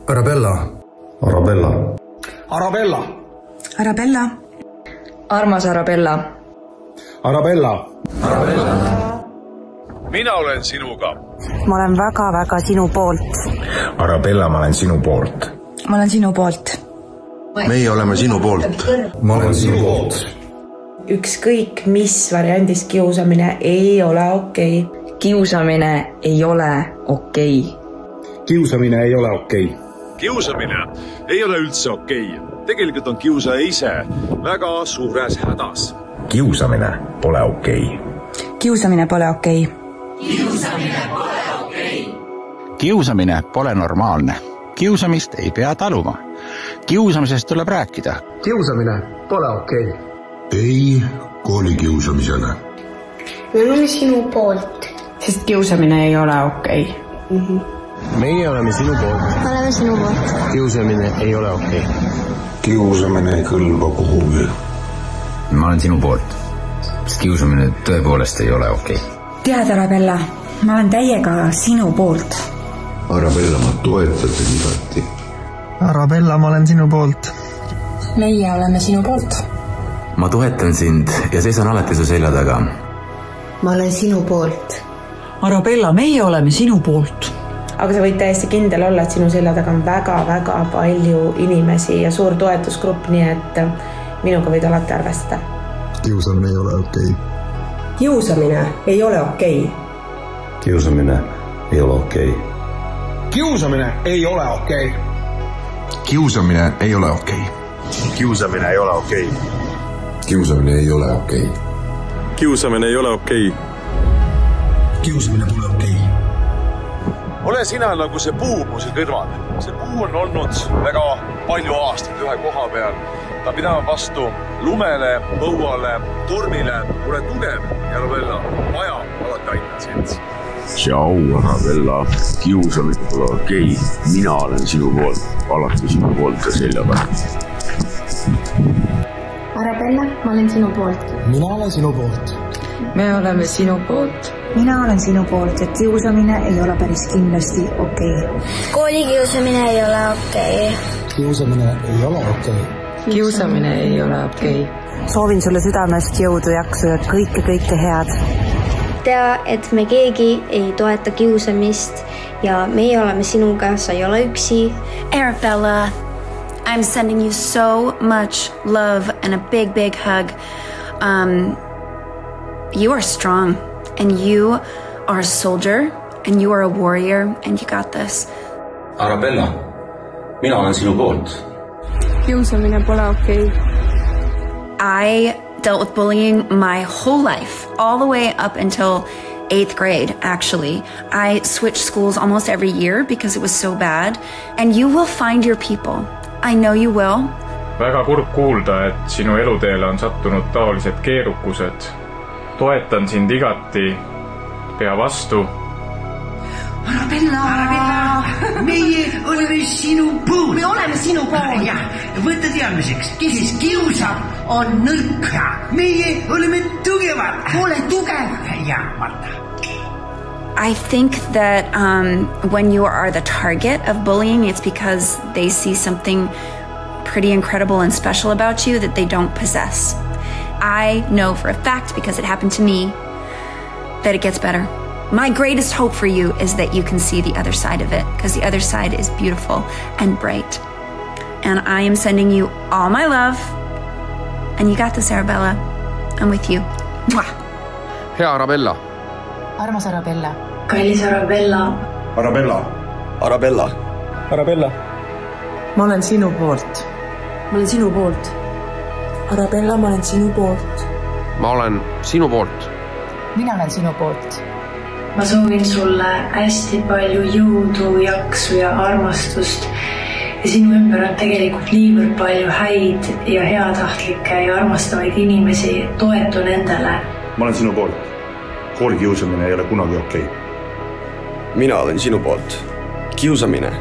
Arabella. Arabella. Arabella. Arabella. Armas Arabella. Arabella. Arabella. Mina olen sinuga. Ma olen väga sinu poolt. Arabella, ma olen sinu poolt. Ma olen sinu poolt. Meie oleme sinu poolt. Ma olen sinu poolt. Ükskõik mis variandis kiusamine ei ole okei. Kiusamine ei ole okei. Kiusamine ei ole okei. Kiusamine ei ole üldse okei. Tegelikult on kiusaja ise väga suures hädas. Kiusamine pole okei. Kiusamine pole okei. Kiusamine pole okei. Kiusamine pole normaalne. Kiusamist ei pea taluma. Kiusamisest tuleb rääkida. Kiusamine pole okei. Ei koolikiusamisele. Me oleme sinu poolt. Sest kiusamine ei ole okei. Meie oleme sinu poolt. Me oleme sinu poolt. Kiusamine ei ole okei. Kiusamine ei kõlba kuhugi. Ma olen sinu poolt. Sest kiusamine tõepoolest ei ole okei. Tead, Arabella, ma olen täiega sinu poolt. Arabella, ma toetan teid igati. Arabella, ma olen sinu poolt. Meie oleme sinu poolt. Ma toetan sind ja seisan alati su selja taga. Ma olen sinu poolt. Arabella, meie oleme sinu poolt. Aga sa võid täiesti kindel olla, et sinu selja taga on väga palju inimesi ja suur toetusgrupp, nii et minuga võid alati arvestada. Kiusamine ei ole okei. Kiusamine ei ole okei. Kiusamine ei ole okei. Kiusamine ei ole okei. Kiusamine ei ole okei. Kiusamine ei ole okei. Kiusamine ei ole okei. Kiusamine ei ole okei. Kiusamine pole okei. Ole sina nagu see puu mu see kõrval. See puu on olnud väga palju aastaid ühe koha peal. Ta pidama vastu lumele, põuale, tormile. Ole tugev, Arabella. Vaja, alati aitan sind. Tšau, Arabella. Kiusamine pole okei. Mina olen sinu poolt. Alati sinu poolt ja selja taga. Arabella, ma olen sinu poolt. Mina olen sinu poolt. Me oleme sinu poolt. Mina olen sinu poolt, et kiusamine ei ole päris kindlasti okei. Koolikiusamine ei ole okei. Kiusamine ei ole okei. Kiusamine ei ole okei. Soovin sulle südamest jõudu, jaksu ja kõike head. Tea, et me keegi ei toeta kiusamist ja meie oleme sinuga, sa ei ole üksi. Arabella, I'm sending you so much love and a big hug. You are strong. And you are a soldier, and you are a warrior, and you got this. Arabella, mina olen sinu poolt. Kiusamine pole okei. I dealt with bullying my whole life, all the way up until 8th grade, actually. I switched schools almost every year because it was so bad, and you will find your people. I know you will. Väga kurb kuulda, et sinu eluteele on sattunud taolised keerukused. Toetan sind igati, pea vastu. Arabella, meie oleme sinu poolt. Me oleme sinu poolt. Ja, võtta teadmiseks, kes kiusab, on nõrk. Meie oleme tugevad. Ole tugev. Ja, Marta. I think that when you are the target of bullying, it's because they see something pretty incredible and special about you that they don't possess. I know for a fact, because it happened to me, that it gets better. My greatest hope for you is that you can see the other side of it, because the other side is beautiful and bright. And I am sending you all my love. And you got this, Arabella. I'm with you. Mwah! Hea Arabella. Armas Arabella. Kallis Arabella. Arabella. Arabella. Arabella. Ma olen sinu poolt. Ma olen sinu poolt. Arabella, ma olen sinu poolt. Ma olen sinu poolt. Mina olen sinu poolt. Ma soovin sulle hästi palju jõudu, jaksu ja armastust. Ja sinu ümber on tegelikult niivõrd palju häid ja heatahtlikke ja armastavaid inimesi. Toetu nendele. Ma olen sinu poolt. Koolikiusamine ei ole kunagi okei. Mina olen sinu poolt. Kiusamine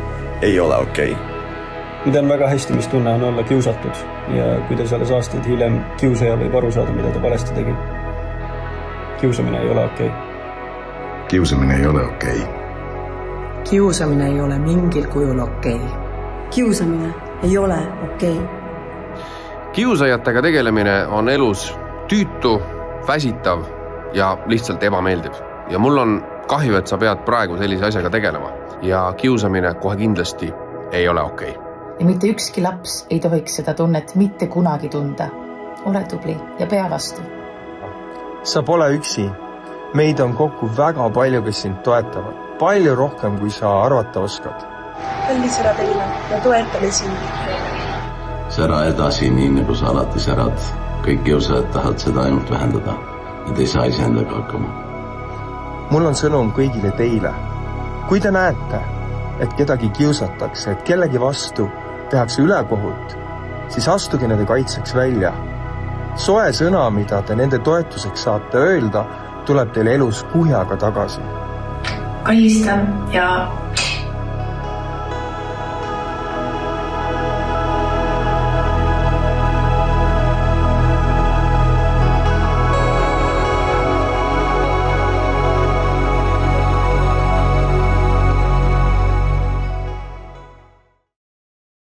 ei ole okei. Ma tean väga hästi, mis tunne on olla kiusatud ja kuidas alles aastaid hiljem kiusaja võib aru saada, mida ta valesti tegi. Kiusamine ei ole okei. Kiusamine ei ole okei. Kiusamine ei ole mingil kujul okei. kiusamine ei ole okei. Kiusajatega tegelemine on elus tüütu, väsitav ja lihtsalt ebameeldiv. Ja mul on kahju, et sa pead praegu sellise asjaga tegelema. Ja kiusamine kohe kindlasti ei ole okei. Ja mitte ükski laps ei tohiks seda tunnet mitte kunagi tunda. Ole tubli ja pea vastu. Sa pole üksi. Meid on kokku väga palju, kes sind toetavad. Palju rohkem, kui sa arvata oskad. Kallis Arabella, ma toetame sind. Sära edasi nii, nagu sa alati särad. Kõik kiusajad tahavad seda ainult vähendada. Nad ei saa iseendaga hakkama. Mul on sõnum kõigile teile. Kui te näete, et kedagi kiusatakse, et kellegi vastu tehakse ülekohut, siis astuge nende kaitseks välja. Soe sõna, mida te nende toetuseks saate öelda, tuleb teil elus kuhjaga tagasi. Kallista ja